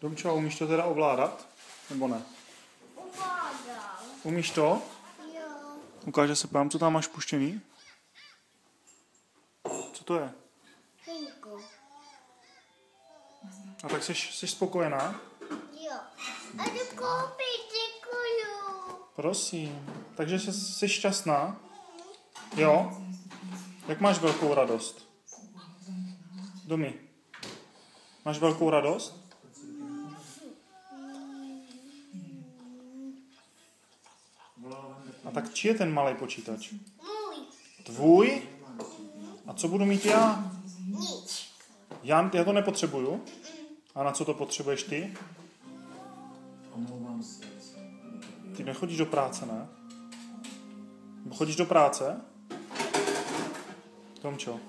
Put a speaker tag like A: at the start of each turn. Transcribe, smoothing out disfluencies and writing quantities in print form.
A: Domčo, umíš to teda ovládat? Nebo ne?
B: Ovládám.
A: Umíš to?
B: Jo.
A: Ukáže se pám, co tam máš puštěný? Co to je?
B: Hynku.
A: A tak jsi spokojená?
B: Jo. A jdu koupit, děkuju.
A: Prosím. Takže jsi šťastná? Jo? Jak máš velkou radost? Domi, máš velkou radost? A tak či je ten malý počítač?
B: Můj.
A: Tvůj? A co budu mít já?
B: Nic.
A: Já to nepotřebuju. A na co to potřebuješ ty? Ty nechodíš do práce, ne? Nebo chodíš do práce? Tomčo.